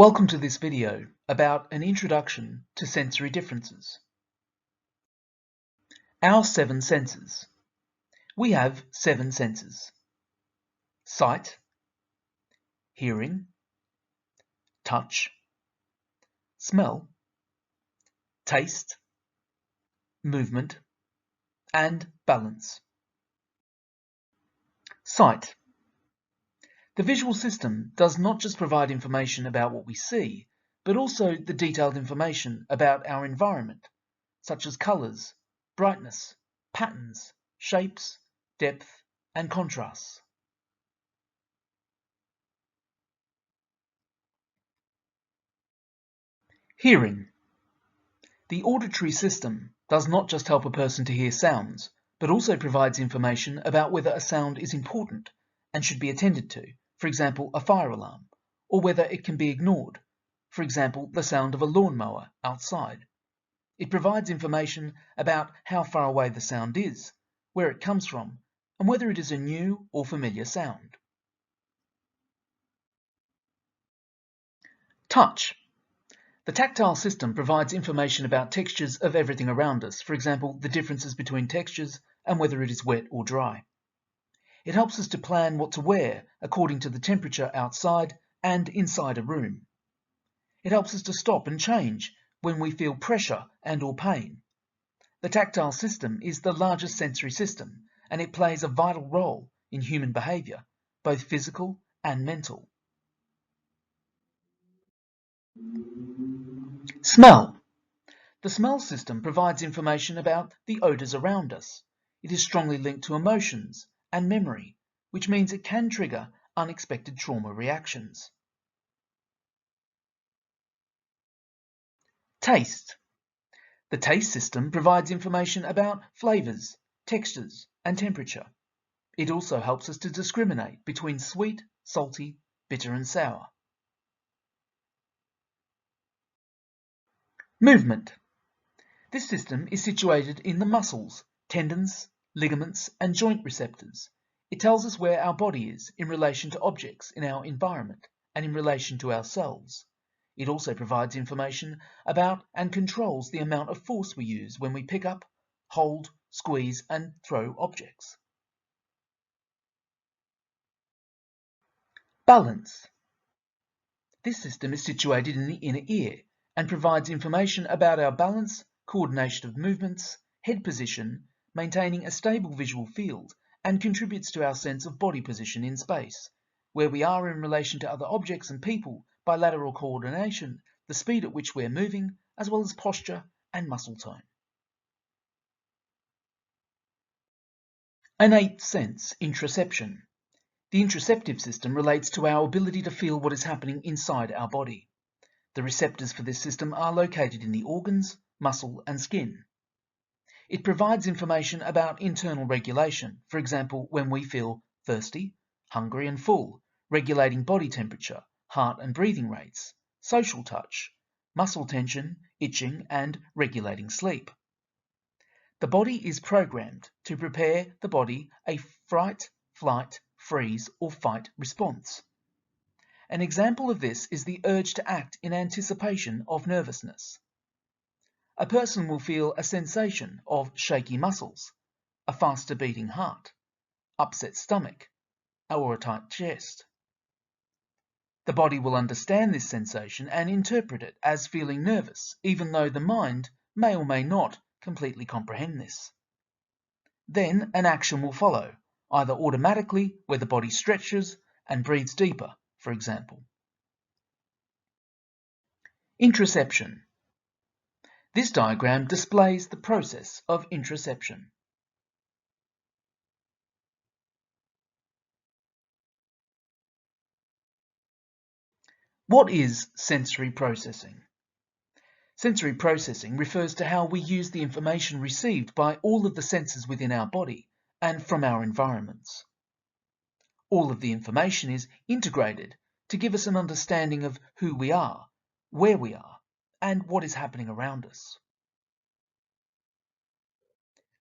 Welcome to this video about an introduction to sensory differences. Our 7 senses. We have 7 senses: sight, hearing, touch, smell, taste, movement, and balance. Sight. The visual system does not just provide information about what we see, but also the detailed information about our environment, such as colours, brightness, patterns, shapes, depth, and contrasts. Hearing. The auditory system does not just help a person to hear sounds, but also provides information about whether a sound is important and should be attended to, for example, a fire alarm, or whether it can be ignored, for example, the sound of a lawnmower outside. It provides information about how far away the sound is, where it comes from, and whether it is a new or familiar sound. Touch. The tactile system provides information about textures of everything around us, for example, the differences between textures and whether it is wet or dry. It helps us to plan what to wear according to the temperature outside and inside a room. It helps us to stop and change when we feel pressure and/or pain. The tactile system is the largest sensory system, and it plays a vital role in human behaviour, both physical and mental. Smell. The smell system provides information about the odours around us. It is strongly linked to emotions and memory, which means it can trigger unexpected trauma reactions. Taste. The taste system provides information about flavours, textures, and temperature. It also helps us to discriminate between sweet, salty, bitter, and sour. Movement. This system is situated in the muscles, tendons, ligaments, and joint receptors. It tells us where our body is in relation to objects in our environment and in relation to ourselves. It also provides information about and controls the amount of force we use when we pick up, hold, squeeze, and throw objects. Balance. This system is situated in the inner ear and provides information about our balance, coordination of movements, head position, maintaining a stable visual field, and contributes to our sense of body position in space, where we are in relation to other objects and people, bilateral coordination, the speed at which we're moving, as well as posture and muscle tone. Innate sense, interoception. The interoceptive system relates to our ability to feel what is happening inside our body. The receptors for this system are located in the organs, muscle, and skin. It provides information about internal regulation, for example, when we feel thirsty, hungry, and full, regulating body temperature, heart and breathing rates, social touch, muscle tension, itching, and regulating sleep. The body is programmed to prepare the body a fright, flight, freeze, or fight response. An example of this is the urge to act in anticipation of nervousness. A person will feel a sensation of shaky muscles, a faster beating heart, upset stomach, or a tight chest. The body will understand this sensation and interpret it as feeling nervous, even though the mind may or may not completely comprehend this. Then an action will follow, either automatically, where the body stretches and breathes deeper, for example. Interoception. This diagram displays the process of interoception. What is sensory processing? Sensory processing refers to how we use the information received by all of the senses within our body and from our environments. All of the information is integrated to give us an understanding of who we are, where we are, and what is happening around us.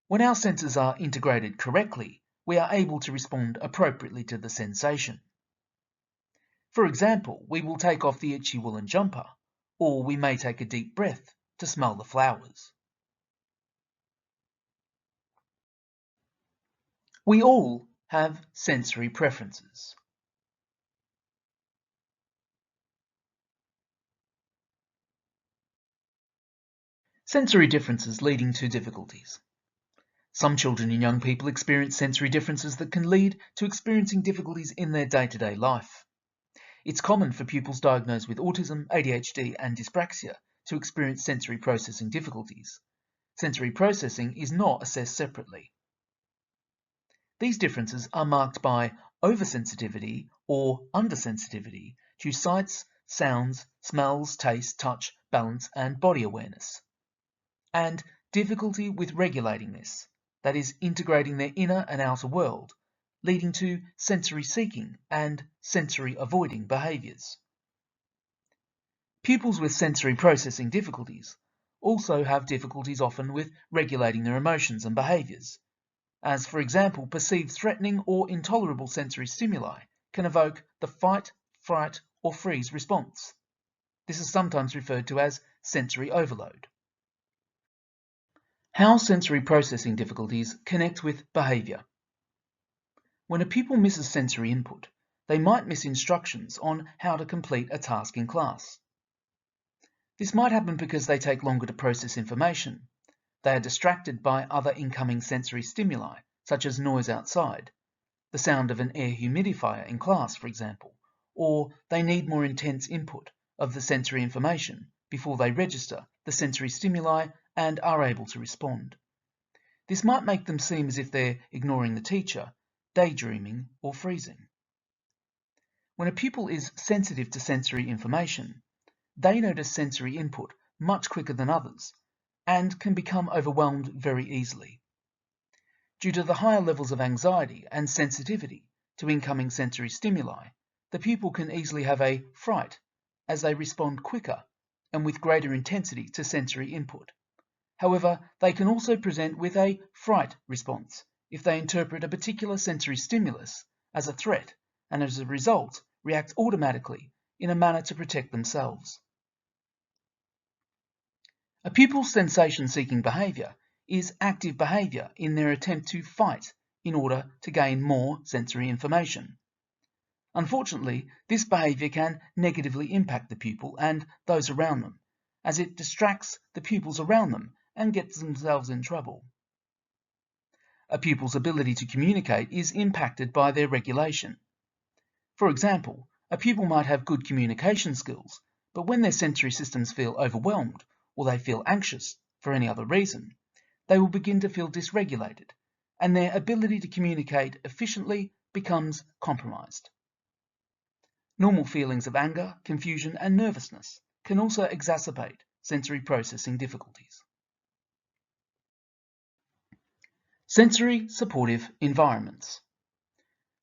When our senses are integrated correctly, we are able to respond appropriately to the sensation. For example, we will take off the itchy woolen jumper, or we may take a deep breath to smell the flowers. We all have sensory preferences. Sensory differences leading to difficulties. Some children and young people experience sensory differences that can lead to experiencing difficulties in their day-to-day life. It's common for pupils diagnosed with autism, ADHD and dyspraxia to experience sensory processing difficulties. Sensory processing is not assessed separately. These differences are marked by oversensitivity or undersensitivity to sights, sounds, smells, taste, touch, balance and body awareness, and difficulty with regulating this, that is, integrating their inner and outer world, leading to sensory seeking and sensory avoiding behaviours. Pupils with sensory processing difficulties also have difficulties often with regulating their emotions and behaviours, as for example, perceived threatening or intolerable sensory stimuli can evoke the fight, fright or freeze response. This is sometimes referred to as sensory overload. How sensory processing difficulties connect with behaviour. When a pupil misses sensory input, they might miss instructions on how to complete a task in class. This might happen because they take longer to process information. They are distracted by other incoming sensory stimuli, such as noise outside, the sound of an air humidifier in class, for example, or they need more intense input of the sensory information before they register the sensory stimuli and are able to respond. This might make them seem as if they're ignoring the teacher, daydreaming or freezing. When a pupil is sensitive to sensory information, they notice sensory input much quicker than others and can become overwhelmed very easily. Due to the higher levels of anxiety and sensitivity to incoming sensory stimuli, the pupil can easily have a fright as they respond quicker and with greater intensity to sensory input. However, they can also present with a fright response if they interpret a particular sensory stimulus as a threat and as a result react automatically in a manner to protect themselves. A pupil's sensation-seeking behaviour is active behaviour in their attempt to fight in order to gain more sensory information. Unfortunately, this behaviour can negatively impact the pupil and those around them, as it distracts the pupils around them and gets themselves in trouble. A pupil's ability to communicate is impacted by their regulation. For example, a pupil might have good communication skills, but when their sensory systems feel overwhelmed or they feel anxious for any other reason, they will begin to feel dysregulated, and their ability to communicate efficiently becomes compromised. Normal feelings of anger, confusion, and nervousness can also exacerbate sensory processing difficulties. Sensory supportive environments.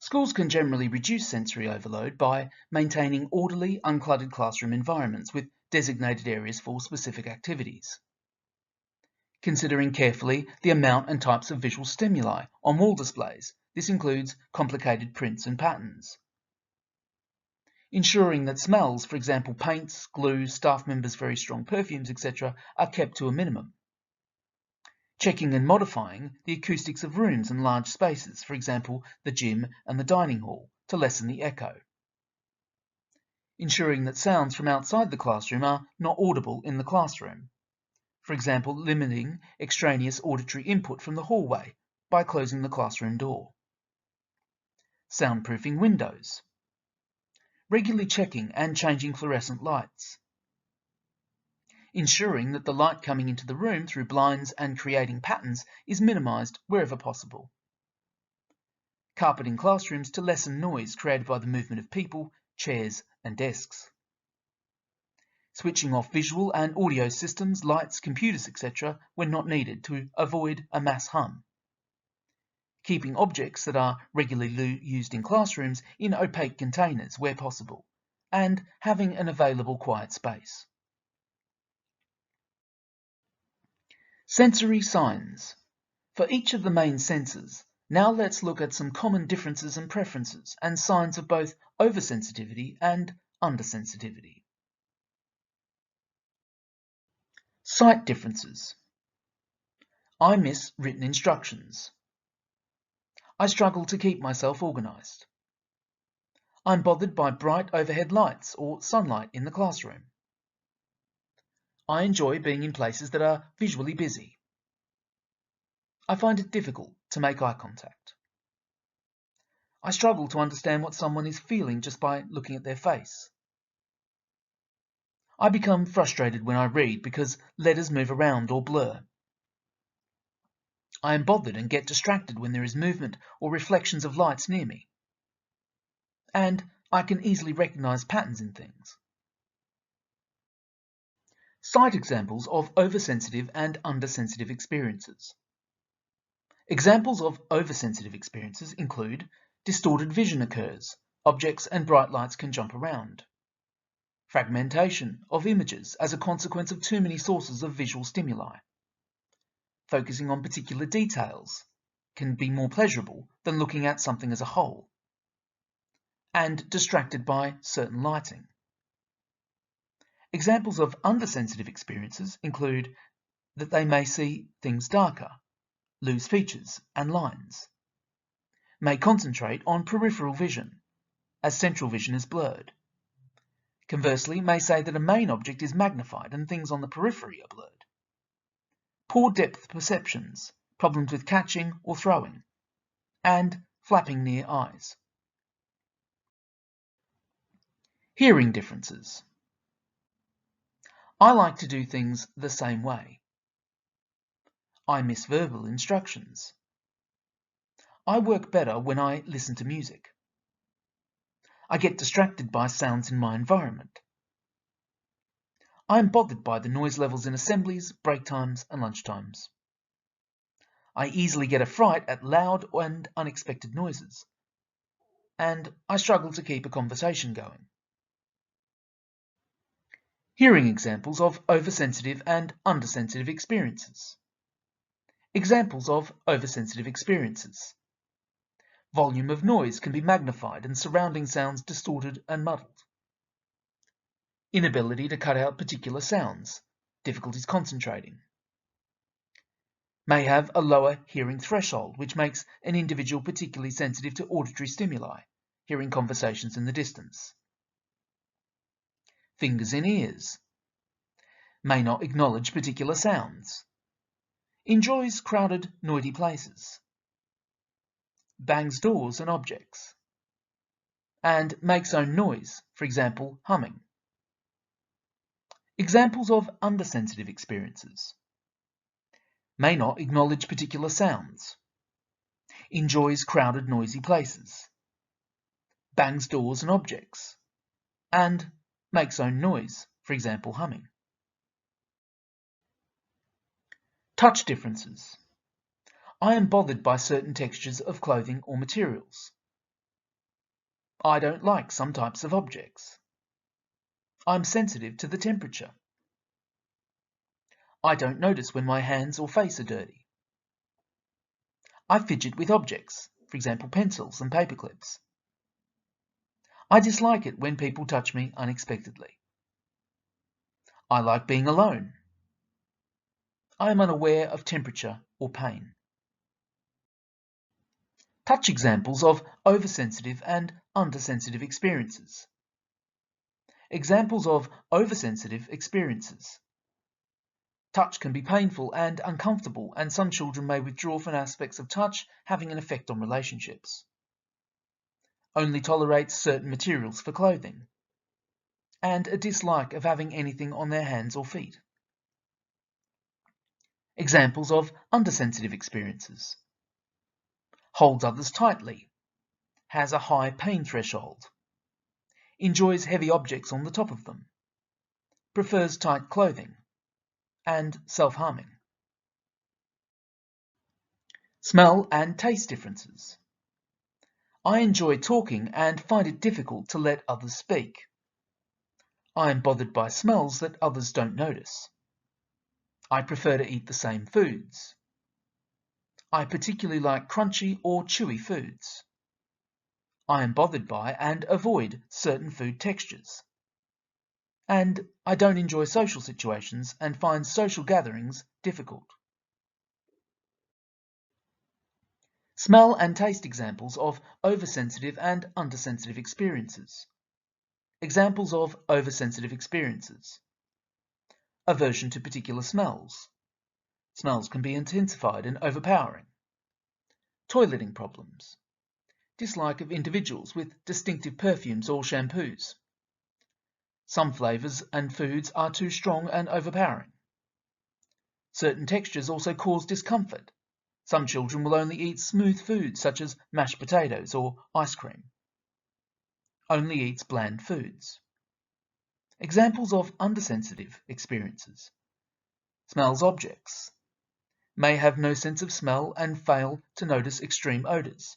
Schools can generally reduce sensory overload by maintaining orderly, uncluttered classroom environments with designated areas for specific activities. Considering carefully the amount and types of visual stimuli on wall displays. This includes complicated prints and patterns. Ensuring that smells, for example paints, glue, staff members' very strong perfumes, etc., are kept to a minimum. Checking and modifying the acoustics of rooms and large spaces, for example the gym and the dining hall, to lessen the echo. Ensuring that sounds from outside the classroom are not audible in the classroom. For example, limiting extraneous auditory input from the hallway by closing the classroom door. Soundproofing windows. Regularly checking and changing fluorescent lights. Ensuring that the light coming into the room through blinds and creating patterns is minimised wherever possible. Carpeting classrooms to lessen noise created by the movement of people, chairs and desks. Switching off visual and audio systems, lights, computers, etc. when not needed to avoid a mass hum. Keeping objects that are regularly used in classrooms in opaque containers where possible, and having an available quiet space. Sensory signs. For each of the main senses, Now let's look at some common differences and preferences and signs of both oversensitivity and undersensitivity. Sight differences. I miss written instructions. I struggle to keep myself organised. I'm bothered by bright overhead lights or sunlight in the classroom. I enjoy being in places that are visually busy. I find it difficult to make eye contact. I struggle to understand what someone is feeling just by looking at their face. I become frustrated when I read because letters move around or blur. I am bothered and get distracted when there is movement or reflections of lights near me. And I can easily recognise patterns in things. Sight examples of oversensitive and undersensitive experiences. Examples of oversensitive experiences include distorted vision occurs, objects and bright lights can jump around. Fragmentation of images as a consequence of too many sources of visual stimuli. Focusing on particular details can be more pleasurable than looking at something as a whole. And distracted by certain lighting. Examples of undersensitive experiences include that they may see things darker, lose features and lines, may concentrate on peripheral vision, as central vision is blurred. Conversely, may say that a main object is magnified and things on the periphery are blurred. Poor depth perceptions, problems with catching or throwing, and flapping near eyes. Hearing differences. I like to do things the same way. I miss verbal instructions. I work better when I listen to music. I get distracted by sounds in my environment. I am bothered by the noise levels in assemblies, break times and lunch times. I easily get a fright at loud and unexpected noises. And I struggle to keep a conversation going. Hearing examples of oversensitive and undersensitive experiences. Examples of oversensitive experiences. Volume of noise can be magnified and surrounding sounds distorted and muddled. Inability to cut out particular sounds, difficulties concentrating. May have a lower hearing threshold, which makes an individual particularly sensitive to auditory stimuli, hearing conversations in the distance. Fingers in ears. May not acknowledge particular sounds. Enjoys crowded, noisy places. Bangs doors and objects. And makes own noise, for example, humming. Examples of undersensitive experiences. May not acknowledge particular sounds. Enjoys crowded, noisy places. Bangs doors and objects. And makes own noise, for example, humming. Touch differences. I am bothered by certain textures of clothing or materials. I don't like some types of objects. I'm sensitive to the temperature. I don't notice when my hands or face are dirty. I fidget with objects, for example pencils and paper clips. I dislike it when people touch me unexpectedly. I like being alone. I am unaware of temperature or pain. Touch examples of oversensitive and undersensitive experiences. Examples of oversensitive experiences. Touch can be painful and uncomfortable, and some children may withdraw from aspects of touch having an effect on relationships. Only tolerates certain materials for clothing. And a dislike of having anything on their hands or feet. Examples of undersensitive experiences. Holds others tightly. Has a high pain threshold. Enjoys heavy objects on the top of them. Prefers tight clothing. And self-harming. Smell and taste differences. I enjoy talking and find it difficult to let others speak. I am bothered by smells that others don't notice. I prefer to eat the same foods. I particularly like crunchy or chewy foods. I am bothered by and avoid certain food textures. And I don't enjoy social situations and find social gatherings difficult. Smell and taste examples of oversensitive and undersensitive experiences. Examples of oversensitive experiences. Aversion to particular smells. Smells can be intensified and overpowering. Toileting problems. Dislike of individuals with distinctive perfumes or shampoos. Some flavours and foods are too strong and overpowering. Certain textures also cause discomfort. Some children will only eat smooth foods such as mashed potatoes or ice cream. Only eats bland foods. Examples of undersensitive experiences. Smells objects. May have no sense of smell and fail to notice extreme odours.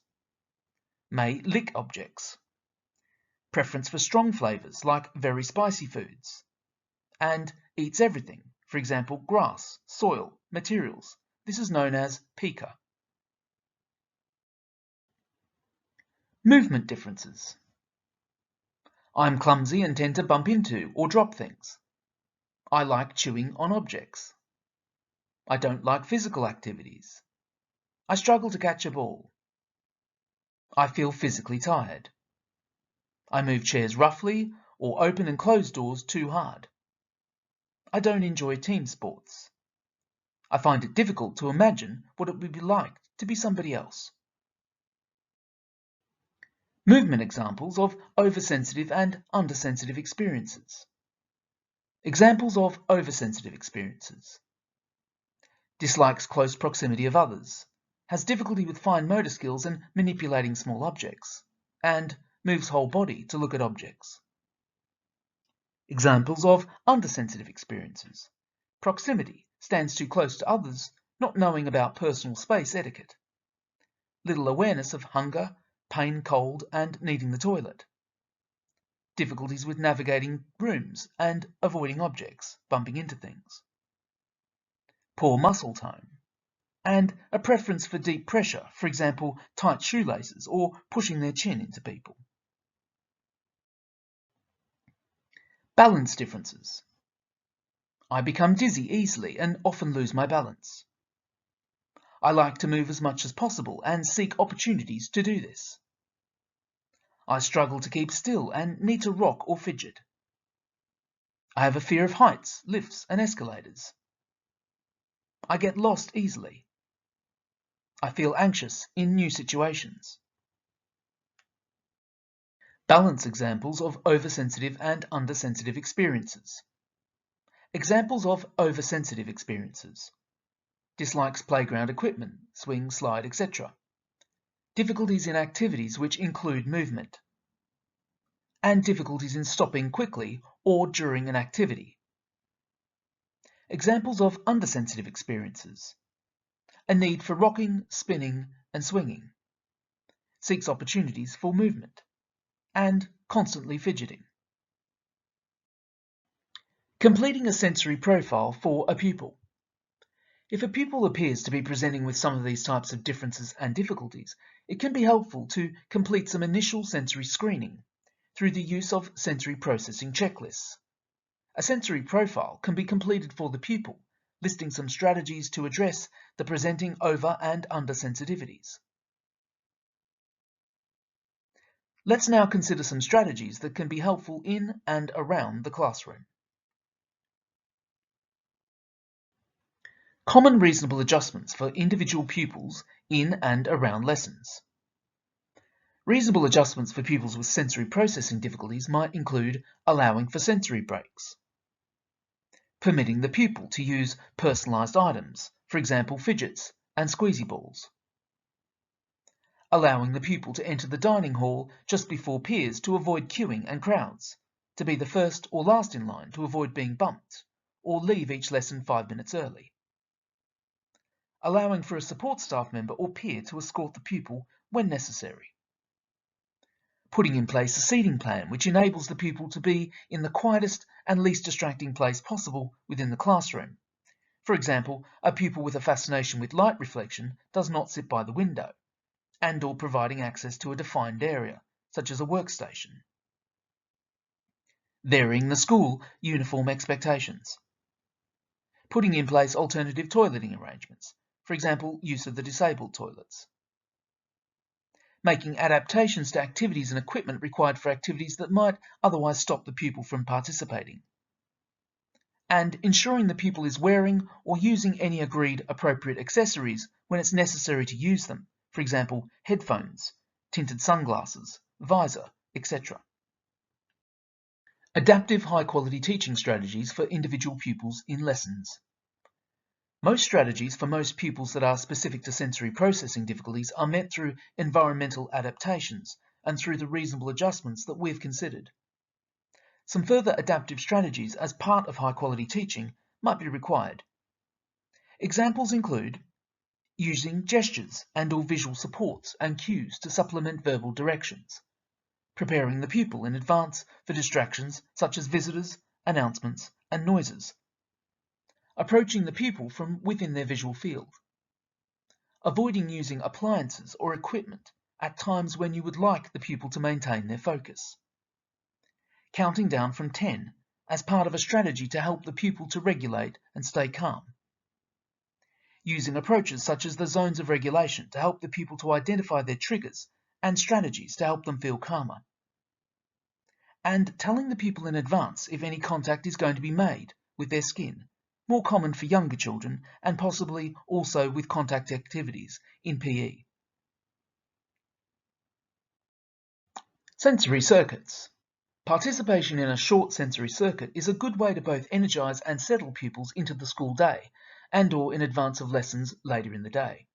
May lick objects. Preference for strong flavours like very spicy foods. And eats everything, for example grass, soil, materials. This is known as pica. Movement differences. I'm clumsy and tend to bump into or drop things. I like chewing on objects. I don't like physical activities. I struggle to catch a ball. I feel physically tired. I move chairs roughly or open and close doors too hard. I don't enjoy team sports. I find it difficult to imagine what it would be like to be somebody else. Movement examples of oversensitive and undersensitive experiences. Examples of oversensitive experiences. Dislikes close proximity of others, has difficulty with fine motor skills and manipulating small objects, and moves whole body to look at objects. Examples of undersensitive experiences. Proximity, stands too close to others, not knowing about personal space etiquette. Little awareness of hunger, pain, cold, and needing the toilet. Difficulties with navigating rooms and avoiding objects, bumping into things. Poor muscle tone. And a preference for deep pressure, for example, tight shoelaces or pushing their chin into people. Balance differences. I become dizzy easily and often lose my balance. I like to move as much as possible and seek opportunities to do this. I struggle to keep still and need to rock or fidget. I have a fear of heights, lifts, and escalators. I get lost easily. I feel anxious in new situations. Balance examples of oversensitive and undersensitive experiences. Examples of oversensitive experiences. Dislikes playground equipment, swing, slide, etc. Difficulties in activities which include movement. And difficulties in stopping quickly or during an activity. Examples of undersensitive experiences. A need for rocking, spinning, and swinging. Seeks opportunities for movement. And constantly fidgeting. Completing a sensory profile for a pupil. If a pupil appears to be presenting with some of these types of differences and difficulties, it can be helpful to complete some initial sensory screening through the use of sensory processing checklists. A sensory profile can be completed for the pupil, listing some strategies to address the presenting over and under sensitivities. Let's now consider some strategies that can be helpful in and around the classroom. Common reasonable adjustments for individual pupils in and around lessons. Reasonable adjustments for pupils with sensory processing difficulties might include allowing for sensory breaks, permitting the pupil to use personalised items, for example fidgets and squeezy balls, allowing the pupil to enter the dining hall just before peers to avoid queuing and crowds, to be the first or last in line to avoid being bumped, or leave each lesson 5 minutes early, allowing for a support staff member or peer to escort the pupil when necessary, putting in place a seating plan which enables the pupil to be in the quietest and least distracting place possible within the classroom, For example, a pupil with a fascination with light reflection does not sit by the window, and/or providing access to a defined area, such as a workstation. Varying the school uniform expectations. Putting in place alternative toileting arrangements, for example, use of the disabled toilets. Making adaptations to activities and equipment required for activities that might otherwise stop the pupil from participating. And ensuring the pupil is wearing or using any agreed appropriate accessories when it's necessary to use them, for example, headphones, tinted sunglasses, visor, etc. Adaptive high-quality teaching strategies for individual pupils in lessons. Most strategies for most pupils that are specific to sensory processing difficulties are met through environmental adaptations and through the reasonable adjustments that we've considered. Some further adaptive strategies as part of high-quality teaching might be required. Examples include using gestures and/or visual supports and cues to supplement verbal directions, preparing the pupil in advance for distractions such as visitors, announcements, and noises, approaching the pupil from within their visual field, avoiding using appliances or equipment at times when you would like the pupil to maintain their focus, counting down from 10 as part of a strategy to help the pupil to regulate and stay calm, using approaches such as the zones of regulation to help the pupil to identify their triggers and strategies to help them feel calmer, and telling the pupil in advance if any contact is going to be made with their skin, more common for younger children and possibly also with contact activities in PE. Sensory circuits. Participation in a short sensory circuit is a good way to both energise and settle pupils into the school day and/or in advance of lessons later in the day.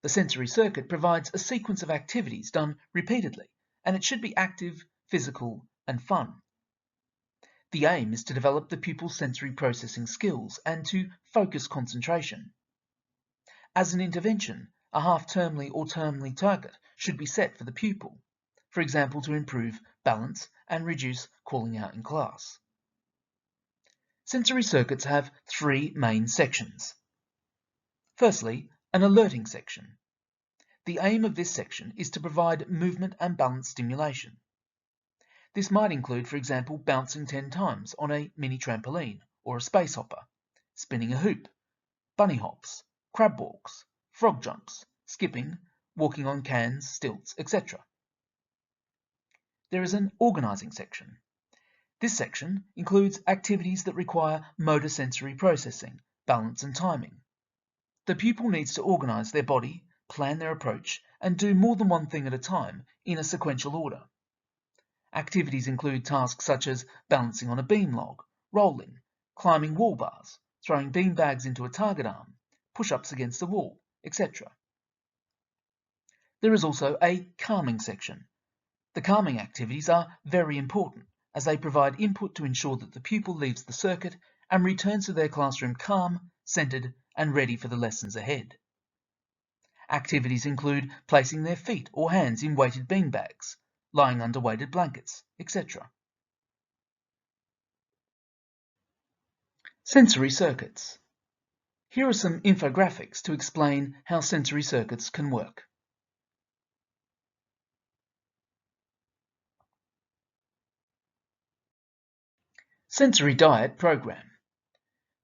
The sensory circuit provides a sequence of activities done repeatedly, and it should be active, physical, and fun. The aim is to develop the pupil's sensory processing skills and to focus concentration. As an intervention, a half-termly or termly target should be set for the pupil, for example to improve balance and reduce calling out in class. Sensory circuits have 3 main sections. Firstly, an alerting section. The aim of this section is to provide movement and balance stimulation. This might include, for example, bouncing 10 times on a mini trampoline or a space hopper, spinning a hoop, bunny hops, crab walks, frog jumps, skipping, walking on cans, stilts, etc. There is an organising section. This section includes activities that require motor sensory processing, balance and timing. The pupil needs to organise their body, plan their approach, and do more than one thing at a time in a sequential order. Activities include tasks such as balancing on a beam log, rolling, climbing wall bars, throwing bean bags into a target arm, push-ups against the wall, etc. There is also a calming section. The calming activities are very important as they provide input to ensure that the pupil leaves the circuit and returns to their classroom calm, centred, and ready for the lessons ahead. Activities include placing their feet or hands in weighted bean bags, lying under weighted blankets, etc. Sensory circuits. Here are some infographics to explain how sensory circuits can work. Sensory diet program.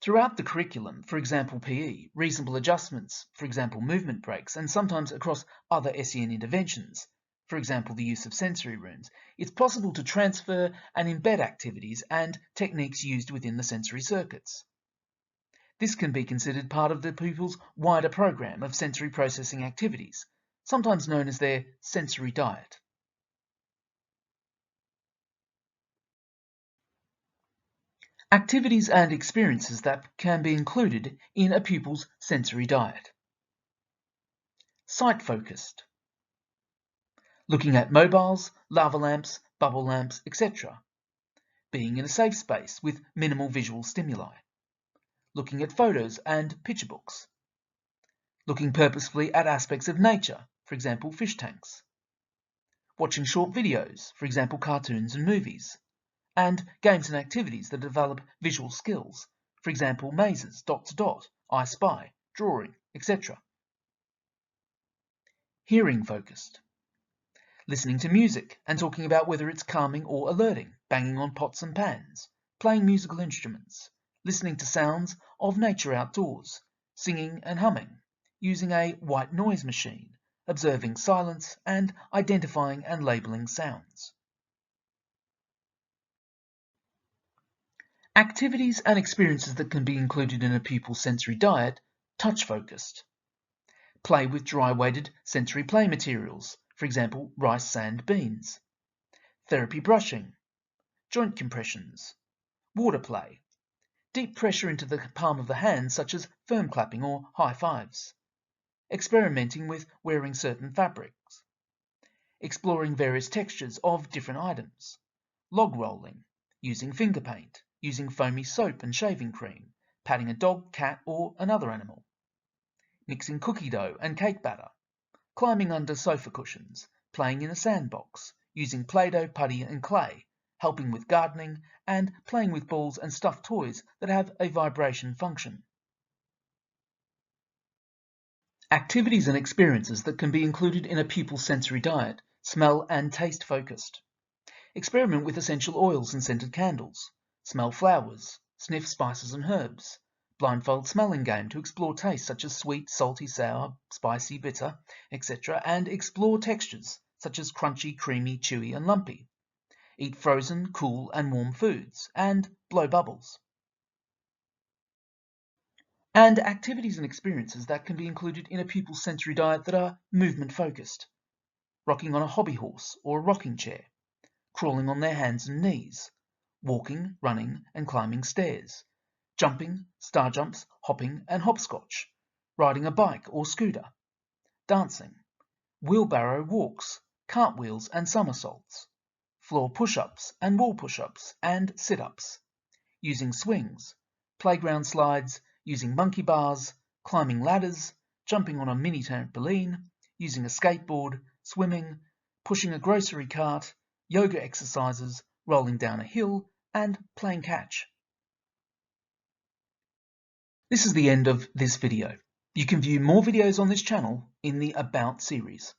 Throughout the curriculum, for example PE, reasonable adjustments, for example movement breaks, and sometimes across other SEN interventions, for example the use of sensory rooms, it's possible to transfer and embed activities and techniques used within the sensory circuits. This can be considered part of the pupil's wider program of sensory processing activities, sometimes known as their sensory diet. Activities and experiences that can be included in a pupil's sensory diet. Sight-focused. Looking at mobiles, lava lamps, bubble lamps, etc. Being in a safe space with minimal visual stimuli. Looking at photos and picture books. Looking purposefully at aspects of nature, for example fish tanks. Watching short videos, for example cartoons and movies. And games and activities that develop visual skills, For example, mazes, dot to dot, I spy, drawing, etc. Hearing focused. Listening to music and talking about whether it's calming or alerting, banging on pots and pans, playing musical instruments, listening to sounds of nature outdoors, singing and humming, using a white noise machine, observing silence, and identifying and labeling sounds. Activities and experiences that can be included in a pupil's sensory diet: touch-focused. Play with dry-weighted sensory play materials, for example, rice, sand, beans. Therapy brushing, joint compressions, water play, deep pressure into the palm of the hand such as firm clapping or high fives, experimenting with wearing certain fabrics, exploring various textures of different items, log rolling, using finger paint, using foamy soap and shaving cream, patting a dog, cat or another animal, mixing cookie dough and cake batter, climbing under sofa cushions, playing in a sandbox, using Play-Doh, putty and clay, helping with gardening, and playing with balls and stuffed toys that have a vibration function. Activities and experiences that can be included in a pupil's sensory diet: smell and taste focused. Experiment with essential oils and scented candles. Smell flowers, sniff spices and herbs. Blindfold smelling game to explore tastes such as sweet, salty, sour, spicy, bitter, etc. and explore textures such as crunchy, creamy, chewy and lumpy. Eat frozen, cool and warm foods, and blow bubbles. And activities and experiences that can be included in a pupil's sensory diet that are movement focused. Rocking on a hobby horse or a rocking chair, crawling on their hands and knees, walking, running and climbing stairs, jumping, star jumps, hopping and hopscotch, riding a bike or scooter, dancing, wheelbarrow walks, cartwheels and somersaults, floor push-ups and wall push-ups and sit-ups, using swings, playground slides, using monkey bars, climbing ladders, jumping on a mini trampoline, using a skateboard, swimming, pushing a grocery cart, yoga exercises, rolling down a hill, and playing catch. This is the end of this video. You can view more videos on this channel in the About series.